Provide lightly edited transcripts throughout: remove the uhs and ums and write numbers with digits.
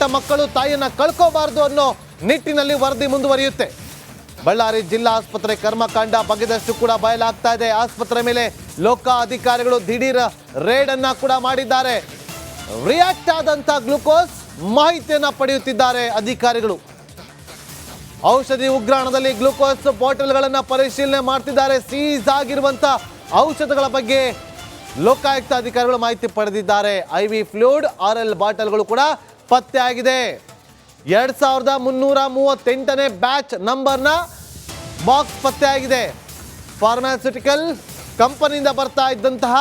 ಪುಟ್ಟ ಮಕ್ಕಳು ತಾಯಿಯನ್ನ ಕಳ್ಕೋಬಾರದು ಅನ್ನೋ ನಿಟ್ಟಿನಲ್ಲಿ ವರದಿ ಮುಂದುವರಿಯುತ್ತೆ. ಬಳ್ಳಾರಿ ಜಿಲ್ಲಾ ಆಸ್ಪತ್ರೆ ಕರ್ಮಕಾಂಡ ಬಗೆದಷ್ಟು ಕೂಡ ಬಯಲಾಗ್ತಾ ಇದೆ. ಆಸ್ಪತ್ರೆ ಮೇಲೆ ಲೋಕ ಅಧಿಕಾರಿಗಳು ದಿಢೀರ್ ರೇಡ್ ಅನ್ನ ಕೂಡ ಮಾಡಿದ್ದಾರೆ. ರಿಯಾಕ್ಟ್ ಆದಂತ ಗ್ಲೂಕೋಸ್ ಮಾಹಿತಿಯನ್ನ ಪಡೆಯುತ್ತಿದ್ದಾರೆ ಅಧಿಕಾರಿಗಳು. ಔಷಧಿ ಉಗ್ರಾಣದಲ್ಲಿ ಗ್ಲೂಕೋಸ್ ಬಾಟಲ್ಗಳನ್ನ ಪರಿಶೀಲನೆ ಮಾಡ್ತಿದ್ದಾರೆ. ಸೀಸ್ ಆಗಿರುವಂತ ಔಷಧಗಳ ಬಗ್ಗೆ ಲೋಕಾಯುಕ್ತ ಅಧಿಕಾರಿಗಳು ಮಾಹಿತಿ ಪಡೆದಿದ್ದಾರೆ. IV ಫ್ಲೂಯಿಡ್ RL ಬಾಟಲ್ಗಳು ಕೂಡ ಪತ್ತೆ ಆಗಿದೆ. 2338ನೇ ಬ್ಯಾಚ್ ನಂಬರ್ನ ಬಾಕ್ಸ್ ಪತ್ತೆ ಆಗಿದೆ. ಫಾರ್ಮಾಸ್ಯೂಟಿಕಲ್ ಕಂಪನಿಯಿಂದ ಬರ್ತಾ ಇದ್ದಂತಹ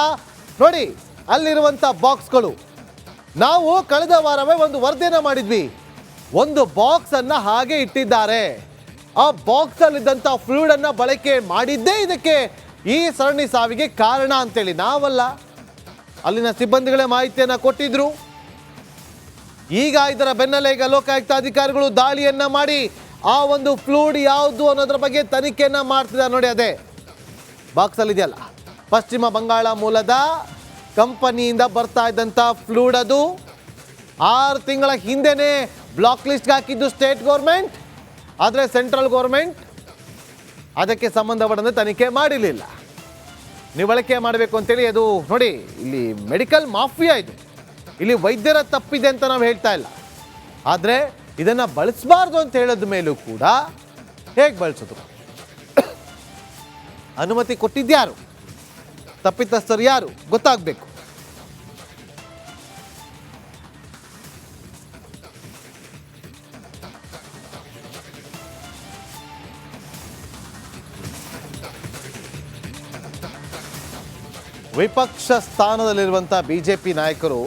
ನೋಡಿ ಅಲ್ಲಿರುವಂಥ ಬಾಕ್ಸ್ಗಳು. ನಾವು ಕಳೆದ ವಾರವೇ ಒಂದು ವರದಿಯನ್ನ ಮಾಡಿದ್ವಿ. ಒಂದು ಬಾಕ್ಸ್ ಅನ್ನ ಹಾಗೆ ಇಟ್ಟಿದ್ದಾರೆ. ಆ ಬಾಕ್ಸ್ ಅಲ್ಲಿದ್ದಂಥ ಫ್ಲೂಯಿಡ್ ಅನ್ನ ಬಳಕೆ ಮಾಡಿದ್ದೇ ಇದಕ್ಕೆ ಈ ಸರಣಿ ಸಾವಿಗೆ ಕಾರಣ ಅಂತೇಳಿ ನಾವಲ್ಲ, ಅಲ್ಲಿನ ಸಿಬ್ಬಂದಿಗಳೇ ಮಾಹಿತಿಯನ್ನ ಕೊಟ್ಟಿದ್ರು. ಈಗ ಇದರ ಬೆನ್ನಲ್ಲೇ ಈಗ ಲೋಕಾಯುಕ್ತ ಅಧಿಕಾರಿಗಳು ದಾಳಿಯನ್ನ ಮಾಡಿ ಆ ಒಂದು ಫ್ಲೂಯಿಡ್ ಯಾವುದು ಅನ್ನೋದ್ರ ಬಗ್ಗೆ ತನಿಖೆಯನ್ನ ಮಾಡ್ತಿದ್ದಾರೆ. ನೋಡಿ ಅದೇ ಬಾಕ್ಸ್ ಅಲ್ಲಿ ಇದೆಯಲ್ಲ, ಪಶ್ಚಿಮ ಬಂಗಾಳ ಮೂಲದ ಕಂಪನಿಯಿಂದ ಬರ್ತಾ ಇದ್ದಂಥ ಫ್ಲೂಯಿಡ್. ಅದು 6 ತಿಂಗಳ ಹಿಂದೆನೇ ಬ್ಲಾಕ್ ಲಿಸ್ಟ್ಗೆ ಹಾಕಿದ್ದು ಸ್ಟೇಟ್ ಗೌರ್ಮೆಂಟ್. ಆದರೆ ಸೆಂಟ್ರಲ್ ಗೌರ್ಮೆಂಟ್ ಅದಕ್ಕೆ ಸಂಬಂಧಪಟ್ಟಂತೆ ತನಿಖೆ ಮಾಡಿರಲಿಲ್ಲ. ನೀವು ಬಳಕೆ ಮಾಡಬೇಕು ಅಂತೇಳಿ ಅದು ನೋಡಿ ಇಲ್ಲಿ ಮೆಡಿಕಲ್ ಮಾಫಿಯಾ ಇದು. ಇಲ್ಲಿ ವೈದ್ಯರ ತಪ್ಪಿದೆ ಅಂತ ನಾವು ಹೇಳ್ತಾ ಇಲ್ಲ. ಆದರೆ ಇದನ್ನು ಬಳಸಬಾರ್ದು ಅಂತ ಹೇಳಿದ ಮೇಲೂ ಕೂಡ ಹೇಗೆ ಬಳಸೋದು? ಅನುಮತಿ ಕೊಟ್ಟಿದ್ಯಾರು? ತಪ್ಪಿತಸ್ಥರು ಯಾರು ಗೊತ್ತಾಗಬೇಕು. ವಿಪಕ್ಷ ಸ್ಥಾನದಲ್ಲಿರುವಂಥ BJP ನಾಯಕರು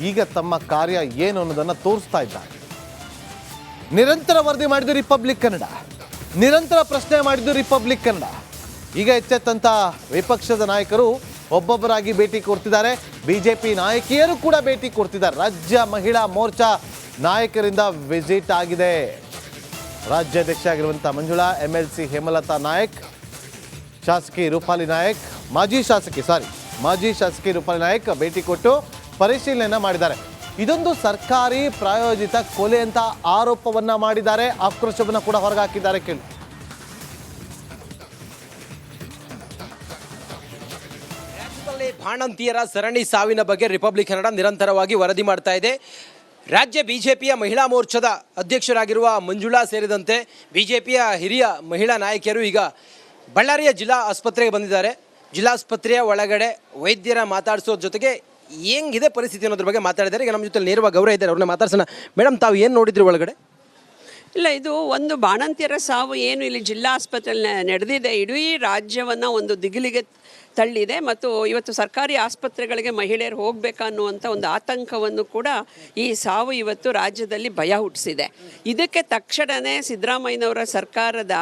ಈಗ ತಮ್ಮ ಕಾರ್ಯ ಏನು ಅನ್ನೋದನ್ನು ತೋರಿಸ್ತಾ ಇದ್ದಾರೆ. ನಿರಂತರ ವರದಿ ಮಾಡಿದ್ದು ರಿಪಬ್ಲಿಕ್ ಕನ್ನಡ, ನಿರಂತರ ಪ್ರಶ್ನೆ ಮಾಡಿದ್ದು ರಿಪಬ್ಲಿಕ್ ಕನ್ನಡ. ಈಗ ಎಚ್ಚೆತ್ತಂಥ ವಿಪಕ್ಷದ ನಾಯಕರು ಒಬ್ಬೊಬ್ಬರಾಗಿ ಭೇಟಿ ಕೊಡ್ತಿದ್ದಾರೆ. BJP ನಾಯಕಿಯರು ಕೂಡ ಭೇಟಿ ಕೊಡ್ತಿದ್ದಾರೆ. ರಾಜ್ಯ ಮಹಿಳಾ ಮೋರ್ಚಾ ನಾಯಕರಿಂದ ವಿಸಿಟ್ ಆಗಿದೆ. ರಾಜ್ಯಾಧ್ಯಕ್ಷ ಆಗಿರುವಂಥ ಮಂಜುಳಾ, MLC ಹೇಮಲತಾ ನಾಯಕ್, ಶಾಸಕಿ ರೂಪಾಲಿ ನಾಯಕ್, ಮಾಜಿ ಶಾಸಕಿ ರೂಪಾಲಿ ನಾಯಕ್ ಭೇಟಿ ಕೊಟ್ಟು ಪರಿಶೀಲನೆಯನ್ನ ಮಾಡಿದ್ದಾರೆ. ಇದೊಂದು ಸರ್ಕಾರಿ ಪ್ರಾಯೋಜಿತ ಕೊಲೆ ಅಂತ ಆರೋಪವನ್ನ ಮಾಡಿದ್ದಾರೆ. ಆಕ್ರೋಶವನ್ನ ಕೂಡ ಹೊರಗಾಕಿದ್ದಾರೆ. ಕೇಳಿ. ರಾಜ್ಯದಲ್ಲಿ ಬಾಣಂತಿಯರ ಸರಣಿ ಸಾವಿನ ಬಗ್ಗೆ ರಿಪಬ್ಲಿಕ್ ಕನ್ನಡ ನಿರಂತರವಾಗಿ ವರದಿ ಮಾಡ್ತಾ ಇದೆ. ರಾಜ್ಯ BJPಯ ಮಹಿಳಾ ಮೋರ್ಚಾದ ಅಧ್ಯಕ್ಷರಾಗಿರುವ ಮಂಜುಳಾ ಸೇರಿದಂತೆ BJPಯ ಹಿರಿಯ ಮಹಿಳಾ ನಾಯಕಿಯರು ಈಗ ಬಳ್ಳಾರಿಯ ಜಿಲ್ಲಾ ಆಸ್ಪತ್ರೆಗೆ ಬಂದಿದ್ದಾರೆ. ಜಿಲ್ಲಾಸ್ಪತ್ರೆಯ ಒಳಗಡೆ ವೈದ್ಯರ ಮಾತಾಡಿಸೋದ್ರ ಜೊತೆಗೆ ಹೆಂಗಿದೆ ಪರಿಸ್ಥಿತಿ ಅನ್ನೋದ್ರ ಬಗ್ಗೆ ಮಾತಾಡಿದ್ದಾರೆ. ಈಗ ನಮ್ಮ ಜೊತೆ ನೇರವಾಗಿ ಗೌರವ ಇದ್ದಾರೆ, ಅವ್ರನ್ನ ಮಾತಾಡ್ಸೋಣ. ಮೇಡಮ್, ತಾವು ಏನು ನೋಡಿದ್ರಿ ಒಳಗಡೆ? ಇಲ್ಲ, ಇದು ಒಂದು ಬಾಣಂತಿಯರ ಸಾವು ಏನು ಇಲ್ಲಿ ಜಿಲ್ಲಾ ಆಸ್ಪತ್ರೆಯಲ್ಲಿ ನಡೆದಿದೆ, ಇಡೀ ರಾಜ್ಯವನ್ನು ಒಂದು ದಿಗಿಲಿಗೆ ತಳ್ಳಿದೆ. ಮತ್ತು ಇವತ್ತು ಸರ್ಕಾರಿ ಆಸ್ಪತ್ರೆಗಳಿಗೆ ಮಹಿಳೆಯರು ಹೋಗಬೇಕಾ ಅನ್ನುವಂಥ ಒಂದು ಆತಂಕವನ್ನು ಕೂಡ ಈ ಸಾವು ಇವತ್ತು ರಾಜ್ಯದಲ್ಲಿ ಭಯ ಹುಟ್ಟಿಸಿದೆ. ಇದಕ್ಕೆ ತಕ್ಷಣವೇ ಸಿದ್ದರಾಮಯ್ಯನವರ ಸರ್ಕಾರದ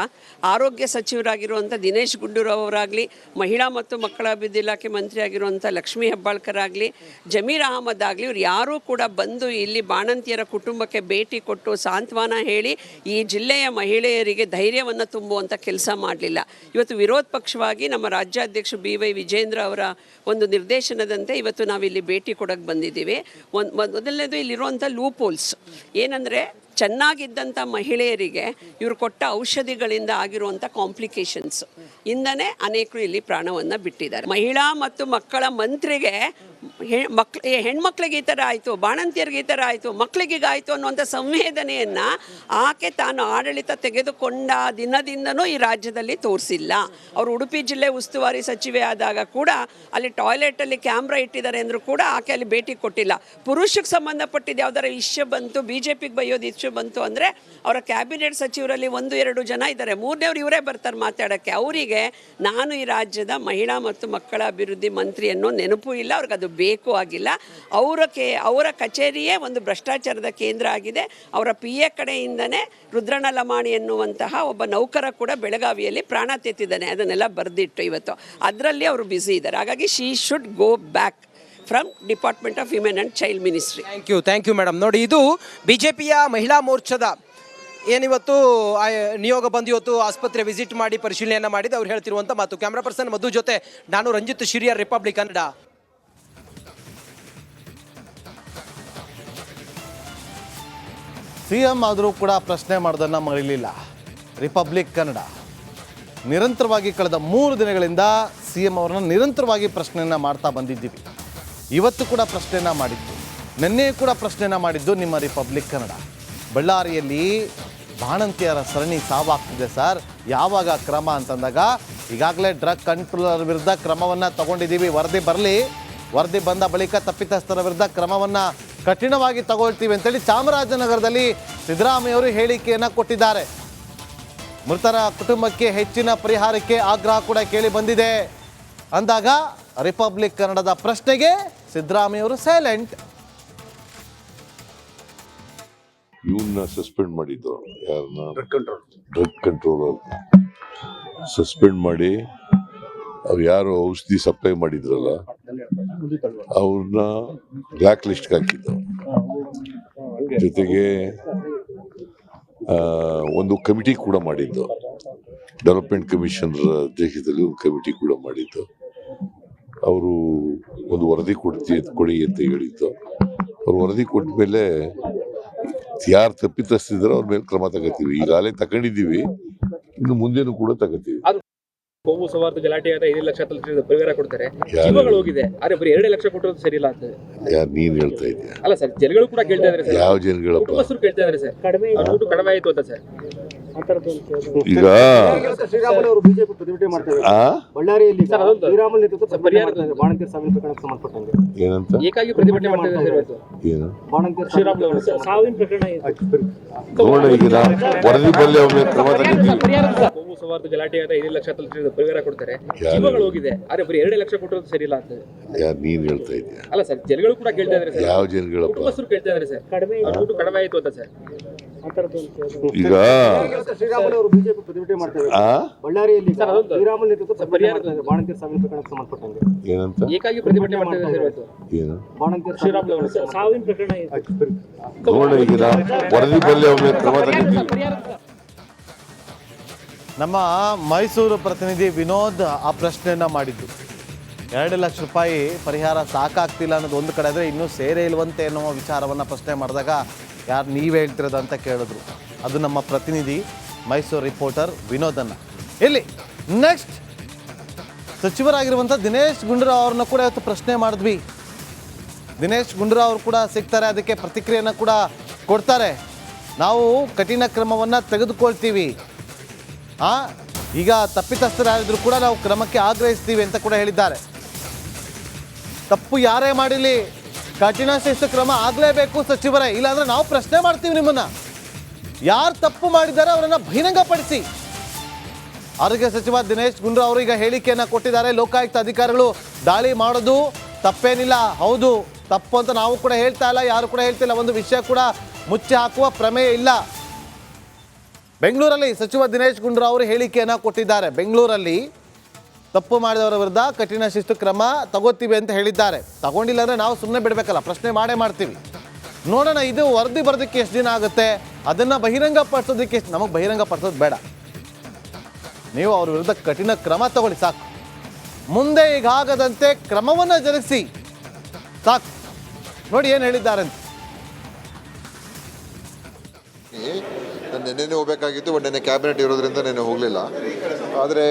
ಆರೋಗ್ಯ ಸಚಿವರಾಗಿರುವಂಥ ದಿನೇಶ್ ಗುಂಡೂರಾವ್ ಅವರಾಗಲಿ, ಮಹಿಳಾ ಮತ್ತು ಮಕ್ಕಳ ಅಭಿವೃದ್ಧಿ ಇಲಾಖೆ ಮಂತ್ರಿ ಆಗಿರುವಂಥ ಲಕ್ಷ್ಮೀ ಹೆಬ್ಬಾಳ್ಕರ್ ಆಗಲಿ, ಜಮೀರ್ ಅಹಮದ್ ಆಗಲಿ, ಇವ್ರು ಯಾರೂ ಕೂಡ ಬಂದು ಇಲ್ಲಿ ಬಾಣಂತಿಯರ ಕುಟುಂಬಕ್ಕೆ ಭೇಟಿ ಕೊಟ್ಟು ಸಾಂತ್ವನ ಹೇಳಿ ಈ ಜಿಲ್ಲೆಯ ಮಹಿಳೆಯರಿಗೆ ಧೈರ್ಯವನ್ನು ತುಂಬುವಂಥ ಕೆಲಸ ಮಾಡಲಿಲ್ಲ. ಇವತ್ತು ವಿರೋಧ ಪಕ್ಷವಾಗಿ ನಮ್ಮ ರಾಜ್ಯಾಧ್ಯಕ್ಷ BY ವಿಜೇಂದ್ರ ಅವರ ಒಂದು ನಿರ್ದೇಶನದಂತೆ ಇವತ್ತು ನಾವಿಲ್ಲಿ ಭೇಟಿ ಕೊಡೋಕ್ಕೆ ಬಂದಿದ್ದೀವಿ. ಮೊದಲನೇದು ಇಲ್ಲಿರುವಂಥ ಲೂಪೋಲ್ಸ್ ಏನಂದರೆ, ಚೆನ್ನಾಗಿದ್ದಂಥ ಮಹಿಳೆಯರಿಗೆ ಇವರು ಕೊಟ್ಟ ಔಷಧಿಗಳಿಂದ ಆಗಿರುವಂಥ ಕಾಂಪ್ಲಿಕೇಶನ್ಸ್ ಇಂದನೇ ಅನೇಕರು ಇಲ್ಲಿ ಪ್ರಾಣವನ್ನು ಬಿಟ್ಟಿದ್ದಾರೆ. ಮಹಿಳಾ ಮತ್ತು ಮಕ್ಕಳ ಮಂತ್ರಿಗೆ ಹೆಣ್ಮಕ್ಳಿಗೆ ಈ ಥರ ಆಯಿತು, ಬಾಣಂತಿಯರಿಗೆ ಈ ಥರ ಆಯಿತು, ಮಕ್ಕಳಿಗೀಗಾಯಿತು ಅನ್ನುವಂಥ ಸಂವೇದನೆಯನ್ನು ಆಕೆ ತಾನು ಆಡಳಿತ ತೆಗೆದುಕೊಂಡ ದಿನದಿಂದನೂ ಈ ರಾಜ್ಯದಲ್ಲಿ ತೋರಿಸಿಲ್ಲ. ಅವರು ಉಡುಪಿ ಜಿಲ್ಲೆ ಉಸ್ತುವಾರಿ ಸಚಿವೆ ಆದಾಗ ಕೂಡ ಅಲ್ಲಿ ಟಾಯ್ಲೆಟಲ್ಲಿ ಕ್ಯಾಮ್ರಾ ಇಟ್ಟಿದ್ದಾರೆ ಅಂದರೂ ಕೂಡ ಆಕೆ ಅಲ್ಲಿ ಭೇಟಿ ಕೊಟ್ಟಿಲ್ಲ. ಪುರುಷಕ್ಕೆ ಸಂಬಂಧಪಟ್ಟಿದ್ದು ಯಾವ್ದಾರ ಇಶ್ಯೂ ಬಂತು, BJPಗೆ ಬೈಯೋದು ಇಶ್ಯೂ ಬಂತು ಅಂದರೆ ಅವರ ಕ್ಯಾಬಿನೆಟ್ ಸಚಿವರಲ್ಲಿ 1-2 ಜನ ಇದ್ದಾರೆ, 3ನೇವ್ರು ಇವರೇ ಬರ್ತಾರೆ ಮಾತಾಡೋಕ್ಕೆ. ಅವರಿಗೆ ನಾನು ಈ ರಾಜ್ಯದ ಮಹಿಳಾ ಮತ್ತು ಮಕ್ಕಳ ಅಭಿವೃದ್ಧಿ ಮಂತ್ರಿ ಅನ್ನೋ ನೆನಪು ಇಲ್ಲ, ಅವ್ರಿಗೆ ಅದು ಬೇಕು ಆಗಿಲ್ಲ. ಅವರ ಕಚೇರಿಯೇ ಒಂದು ಭ್ರಷ್ಟಾಚಾರದ ಕೇಂದ್ರ ಆಗಿದೆ. ಅವರ PA ಕಡೆಯಿಂದನೇ ರುದ್ರಣ್ಣ ಲಮಾಣಿ ಎನ್ನುವಂತಹ ಒಬ್ಬ ನೌಕರ ಕೂಡ ಬೆಳಗಾವಿಯಲ್ಲಿ ಪ್ರಾಣ ತೆತ್ತಿದ್ದಾನೆ. ಅದನ್ನೆಲ್ಲ ಬರೆದಿಟ್ಟು ಇವತ್ತು ಅದರಲ್ಲಿ ಅವರು ಬ್ಯುಸಿ ಇದ್ದಾರೆ. ಹಾಗಾಗಿ she should go back from department of women and child ministry. Thank you madam. ನೋಡಿ, ಇದು BJPಯ ಮಹಿಳಾ ಮೋರ್ಚಾದ ಏನಿವತ್ತು ನಿಯೋಗ ಬಂದು ಇವತ್ತು ಆಸ್ಪತ್ರೆ ವಿಸಿಟ್ ಮಾಡಿ ಪರಿಶೀಲನೆಯನ್ನು ಮಾಡಿದ್ದು ಅವ್ರು ಹೇಳ್ತಿರುವಂಥ ಮಾತು. ಕ್ಯಾಮ್ರಾ ಪರ್ಸನ್ ಮಧು ಜೊತೆ ನಾನು ರಂಜಿತ್ ಶಿರಿಯರ್, ರಿಪಬ್ಲಿಕ್ ಕನ್ನಡ. CM ಆದರೂ ಕೂಡ ಪ್ರಶ್ನೆ ಮಾಡೋದನ್ನು ಮರೀಲಿಲ್ಲ. ರಿಪಬ್ಲಿಕ್ ಕನ್ನಡ ನಿರಂತರವಾಗಿ ಕಳೆದ 3 ದಿನಗಳಿಂದ CM ಅವರನ್ನ ನಿರಂತರವಾಗಿ ಪ್ರಶ್ನೆಯನ್ನು ಮಾಡ್ತಾ ಬಂದಿದ್ದೀವಿ. ಇವತ್ತು ಕೂಡ ಪ್ರಶ್ನೆಯನ್ನು ಮಾಡಿದ್ದು, ನಿನ್ನೆ ಕೂಡ ಪ್ರಶ್ನೆಯನ್ನು ಮಾಡಿದ್ದು ನಿಮ್ಮ ರಿಪಬ್ಲಿಕ್ ಕನ್ನಡ. ಬಳ್ಳಾರಿಯಲ್ಲಿ ಬಾಣಂತಿಯರ ಸರಣಿ ಸಾವಾಗ್ತಿದೆ ಸರ್, ಯಾವಾಗ ಕ್ರಮ ಅಂತಂದಾಗ ಈಗಾಗಲೇ ಡ್ರಗ್ ಕಂಟ್ರೋಲರ್ ವಿರುದ್ಧ ಕ್ರಮವನ್ನು ತಗೊಂಡಿದ್ದೀವಿ, ವರದಿ ಬರಲಿ, ವರದಿ ಬಂದ ಬಳಿಕ ತಪ್ಪಿತಸ್ಥರ ವಿರುದ್ಧ ಕ್ರಮವನ್ನು ಕಠಿಣವಾಗಿ ತಗೊಳ್ತೀವಿ ಅಂತೇಳಿ ಚಾಮರಾಜನಗರದಲ್ಲಿ ಸಿದ್ದರಾಮಯ್ಯವರು ಹೇಳಿಕೆಯನ್ನು ಕೊಟ್ಟಿದ್ದಾರೆ. ಮೃತರ ಕುಟುಂಬಕ್ಕೆ ಹೆಚ್ಚಿನ ಪರಿಹಾರಕ್ಕೆ ಆಗ್ರಹ ಕೂಡ ಕೇಳಿ ಬಂದಿದೆ ಅಂದಾಗ ರಿಪಬ್ಲಿಕ್ ಕನ್ನಡದ ಪ್ರಶ್ನೆಗೆ ಸಿದ್ದರಾಮಯ್ಯವರು ಸೈಲೆಂಟ್. ಇವನ್ನ ಸಸ್ಪೆಂಡ್ ಮಾಡಿದ್ದು, ಯಾರನ್ನ, ಡ್ರಗ್ ಕಂಟ್ರೋಲರ್ ಸಸ್ಪೆಂಡ್ ಮಾಡಿ ಅವ್ರು ಯಾರು ಔಷಧಿ ಸಪ್ಲೈ ಮಾಡಿದ್ರಲ್ಲ ಅವ್ರನ್ನ ಬ್ಲ್ಯಾಕ್ ಲಿಸ್ಟ್ಗೆ ಹಾಕಿದ್ದು. ಜೊತೆಗೆ ಒಂದು ಕಮಿಟಿ ಕೂಡ ಮಾಡಿದ್ದು, ಡೆವಲಪ್ಮೆಂಟ್ ಕಮಿಷನರ್ ಅಧ್ಯಕ್ಷತೆಯಲ್ಲಿ ಒಂದು ಕಮಿಟಿ ಕೂಡ ಮಾಡಿದ್ದು. ಅವರು ಒಂದು ವರದಿ ಕೊಡಿ ಅಂತ ಹೇಳಿದ್ದು. ಅವ್ರು ವರದಿ ಕೊಟ್ಟ ಮೇಲೆ ಯಾರು ತಪ್ಪಿತಸ್ಥಿದ್ರು ಅವ್ರ ಮೇಲೆ ಕ್ರಮ ತಗೋತೀವಿ. ಈಗಾಗಲೇ ತಗೊಂಡಿದ್ದೀವಿ, ಇನ್ನು ಮುಂದೆನೂ ಕೂಡ ತಗೋತೀವಿ. ಕೋಮು ಸೌಹಾರ್ದ ಗಲಾಟೆ ಆದ 5 ಲಕ್ಷ ಪರಿಹಾರ ಕೊಡ್ತಾರೆ, ಜೀವಗಳು ಹೋಗಿದೆ, ಆದ್ರೆ ಬರೀ 2 ಲಕ್ಷ ಕೊಟ್ಟರು ಸರಿ ಇಲ್ಲ ಅಂತ ಯಾರು ನೀನ್ ಹೇಳ್ತಾ ಇದೀಯ? ಅಲ್ಲ ಸರ್, ಜನಗಳು ಕೂಡ ಕೇಳ್ತಾ ಇದಾರೆ ಸರ್. ಯಾವ ಜನಗಳಪ್ಪ? ಕುಟುಂಬಸ್ಥರು ಕೇಳ್ತಾ ಇದಾರೆ ಸರ್, ದುಡ್ಡು ಕಡಿಮೆ ಆಯ್ತು ಅಂತ ಸರ್. ಈಗ ಶ್ರೀರಾಮುಲು ಬಿಜೆಪಿ ಪ್ರತಿಭಟನೆ ಮಾಡ್ತಾರೆ ಬಳ್ಳಾರಿಯಲ್ಲಿ. ಶ್ರೀರಾಮುಲು ನೇತೃತ್ವ ಪರಿಹಾರ ಬಾಣಂತಿಯರ ಸಾವಿನ ಪ್ರಕರಣಕ್ಕೆ ಸಂಬಂಧಪಟ್ಟಂಗೆ ಏನಂತ ಏಕಾಗಿ ಪ್ರತಿಭಟನೆ ಮಾಡ್ತಾ ಇದ್ದಾರೆ ಇವತ್ತು. ಏನು ಬಾಣಂತಿಯರ ಶ್ರೀರಾಮುಲು ಅವರು ಸಾವಿನ ಪ್ರಕರಣ ನೋಡ, ಈಗ ವರದಿ ಬರಲಿ, ಅವ್ರ ಮೇಲೆ ಕ್ರಮ ತಗೋತೀವಿ. ಕೋಮು ಸೌಹಾರ್ದ ಗಲಾಟೆ ಆದ 5 ಲಕ್ಷ ಪರಿಹಾರ ಕೊಡ್ತಾರೆ, ಜೀವಗಳು ಹೋಗಿದೆ, ಆದ್ರೆ ಬರೀ 2 ಲಕ್ಷ ಕೊಟ್ಟರು ಸರಿ ಇಲ್ಲ ಅಂತ ಯಾರು ನೀನ್ ಹೇಳ್ತಾ ಇದೀಯ? ಅಲ್ಲ ಸರ್, ಜನಗಳು ಕೂಡ ಕೇಳ್ತಾ ಇದಾರೆ ಸರ್. ಯಾವ ಜನಗಳಪ್ಪ? ಕುಟುಂಬಸ್ಥರು ಕೇಳ್ತಾ ಇದಾರೆ ಸರ್, ದುಡ್ಡು ಕಡಿಮೆ ಆಯ್ತು ಅಂತ ಸರ್. ಈಗ ಶ್ರೀರಾಮುಲು ಅವರು ಬಿಜೆಪಿ ಪ್ರತಿಭಟನೆ ಮಾಡ್ತಾರೆ ಬಳ್ಳಾರಿಯಲ್ಲಿ. ಶ್ರೀರಾಮುಲು ನೇತೃತ್ವ ಪರಿಹಾರ ಬಾಣಂತಿಯರ ಸಾವಿನ ಪ್ರಕರಣಕ್ಕೆ ಸಂಬಂಧಪಟ್ಟಂಗೆ ಏನಂತ ಏಕಾಗಿ ಪ್ರತಿಭಟನೆ ಮಾಡ್ತಾ ಇದ್ದಾರೆ ಇವತ್ತು. ಏನು ಬಾಣಂತಿಯರ ಶ್ರೀರಾಮುಲು ಅವರು ಸಾವಿನ ಪ್ರಕರಣ ನೋಡ, ಈಗ ವರದಿ ಬರಲಿ, ಅವ್ರ ಮೇಲೆ ಕ್ರಮ ತಗೋತೀವಿ. ನಮ್ಮ ಮೈಸೂರು ಪ್ರತಿನಿಧಿ ವಿನೋದ್ ಆ ಪ್ರಶ್ನೆಯನ್ನು ಮಾಡಿದ್ದು. 2 ಲಕ್ಷ ರೂಪಾಯಿ ಪರಿಹಾರ ಸಾಕಾಗ್ತಿಲ್ಲ ಅನ್ನೋದು ಒಂದು ಕಡೆ ಆದರೆ, ಇನ್ನೂ ಸೇರೇ ಇಲ್ವಂತೆ ಅನ್ನೋ ವಿಚಾರವನ್ನು ಪ್ರಶ್ನೆ ಮಾಡಿದಾಗ ಯಾರು ನೀವೇ ಹೇಳ್ತಿರೋದು ಅಂತ ಕೇಳಿದ್ರು. ಅದು ನಮ್ಮ ಪ್ರತಿನಿಧಿ ಮೈಸೂರು ರಿಪೋರ್ಟರ್ ವಿನೋದನ್ನು. ಇಲ್ಲಿ ನೆಕ್ಸ್ಟ್ ಸಚಿವರಾಗಿರುವಂಥ ದಿನೇಶ್ ಗುಂಡೂರಾವ್ ಅವ್ರನ್ನ ಕೂಡ ಇವತ್ತು ಪ್ರಶ್ನೆ ಮಾಡಿದ್ವಿ. ದಿನೇಶ್ ಗುಂಡೂರಾವ್ ಅವರು ಕೂಡ ಸಿಗ್ತಾರೆ, ಅದಕ್ಕೆ ಪ್ರತಿಕ್ರಿಯೆಯನ್ನು ಕೂಡ ಕೊಡ್ತಾರೆ. ನಾವು ಕಠಿಣ ಕ್ರಮವನ್ನು ತೆಗೆದುಕೊಳ್ತೀವಿ, ಈಗ ತಪ್ಪಿತಸ್ಥರಾಗಿದ್ರು ಕೂಡ ನಾವು ಕ್ರಮಕ್ಕೆ ಆಗ್ರಹಿಸ್ತೀವಿ ಅಂತ ಕೂಡ ಹೇಳಿದ್ದಾರೆ. ತಪ್ಪು ಯಾರೇ ಮಾಡಿರಲಿ ಕಠಿಣ ಶಿಸ್ತು ಕ್ರಮ ಆಗಲೇಬೇಕು ಸಚಿವರೇ, ಇಲ್ಲಾಂದ್ರೆ ನಾವು ಪ್ರಶ್ನೆ ಮಾಡ್ತೀವಿ ನಿಮ್ಮನ್ನ. ಯಾರು ತಪ್ಪು ಮಾಡಿದ್ದಾರೆ ಅವರನ್ನ ಬಹಿರಂಗಪಡಿಸಿ. ಆರೋಗ್ಯ ಸಚಿವ ದಿನೇಶ್ ಗುಂಡೂರಾವ್ ಅವರು ಈಗ ಹೇಳಿಕೆಯನ್ನು ಕೊಟ್ಟಿದ್ದಾರೆ. ಲೋಕಾಯುಕ್ತ ಅಧಿಕಾರಿಗಳು ದಾಳಿ ಮಾಡೋದು ತಪ್ಪೇನಿಲ್ಲ, ಹೌದು ತಪ್ಪು ಅಂತ ನಾವು ಕೂಡ ಹೇಳ್ತಾ ಇಲ್ಲ, ಯಾರು ಕೂಡ ಹೇಳ್ತಿಲ್ಲ. ಒಂದು ವಿಷಯ ಕೂಡ ಮುಚ್ಚಿ ಹಾಕುವ ಪ್ರಮೇಯ ಇಲ್ಲ. ಬೆಂಗಳೂರಲ್ಲಿ ಸಚಿವ ದಿನೇಶ್ ಗುಂಡೂರಾವ್ ಅವರು ಹೇಳಿಕೆಯನ್ನು ಕೊಟ್ಟಿದ್ದಾರೆ. ಬೆಂಗಳೂರಲ್ಲಿ ತಪ್ಪು ಮಾಡಿದವರ ವಿರುದ್ಧ ಕಠಿಣ ಶಿಸ್ತು ಕ್ರಮ ತಗೋತೀವಿ ಅಂತ ಹೇಳಿದ್ದಾರೆ. ತಗೊಂಡಿಲ್ಲ ಅಂದರೆ ನಾವು ಸುಮ್ಮನೆ ಬಿಡಬೇಕಲ್ಲ, ಪ್ರಶ್ನೆ ಮಾಡೇ ಮಾಡ್ತೀವಿ. ನೋಡೋಣ, ಇದು ವರದಿ ಬರೋದಕ್ಕೆ ಎಷ್ಟು ದಿನ ಆಗುತ್ತೆ, ಅದನ್ನು ಬಹಿರಂಗಪಡಿಸೋದಕ್ಕೆ ನಮಗೆ ಬಹಿರಂಗಪಡಿಸೋದು ಬೇಡ. ನೀವು ಅವ್ರ ವಿರುದ್ಧ ಕಠಿಣ ಕ್ರಮ ತಗೊಳ್ಳಿ ಸಾಕು. ಮುಂದೆ ಈಗಾಗದಂತೆ ಕ್ರಮವನ್ನು ಜರುಗಿಸಿ ಸಾಕು. ನೋಡಿ ಏನು ಹೇಳಿದ್ದಾರೆ ಅಂತ. ನಾನು ನೆನ್ನೆನೇ ಹೋಗಬೇಕಾಗಿತ್ತು, ಬಟ್ ನೆನ್ನೆ ಕ್ಯಾಬಿನೆಟ್ ಇರೋದ್ರಿಂದ ನೆನ್ನೆ ಹೋಗಲಿಲ್ಲ. ಆದರೆ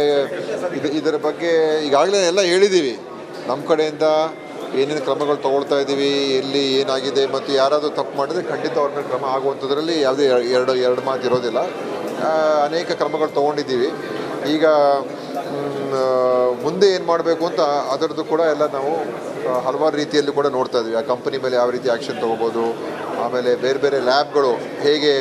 ಇದರ ಬಗ್ಗೆ ಈಗಾಗಲೇ ಎಲ್ಲ ಹೇಳಿದ್ದೀವಿ. ನಮ್ಮ ಕಡೆಯಿಂದ ಏನೇನು ಕ್ರಮಗಳು ತಗೊಳ್ತಾ ಇದ್ದೀವಿ, ಎಲ್ಲಿ ಏನಾಗಿದೆ, ಮತ್ತು ಯಾರಾದರೂ ತಪ್ಪು ಮಾಡಿದರೆ ಖಂಡಿತ ಅವ್ರ ಮೇಲೆ ಕ್ರಮ ಆಗುವಂಥದ್ರಲ್ಲಿ ಯಾವುದೇ ಎರಡು ಮಾತು ಇರೋದಿಲ್ಲ. ಅನೇಕ ಕ್ರಮಗಳು ತೊಗೊಂಡಿದ್ದೀವಿ. ಈಗ ಮುಂದೆ ಏನು ಮಾಡಬೇಕು ಅಂತ ಅದರದ್ದು ಕೂಡ ಎಲ್ಲ ನಾವು ಹಲವಾರು ರೀತಿಯಲ್ಲಿ ಕೂಡ ನೋಡ್ತಾ ಇದ್ದೀವಿ. ಆ ಕಂಪನಿ ಮೇಲೆ ಯಾವ ರೀತಿ ಆ್ಯಕ್ಷನ್ ತೊಗೋಬೋದು, ಆಮೇಲೆ ಬೇರೆ ಬೇರೆ ಲ್ಯಾಬ್ಗಳು ಹೇಗೆ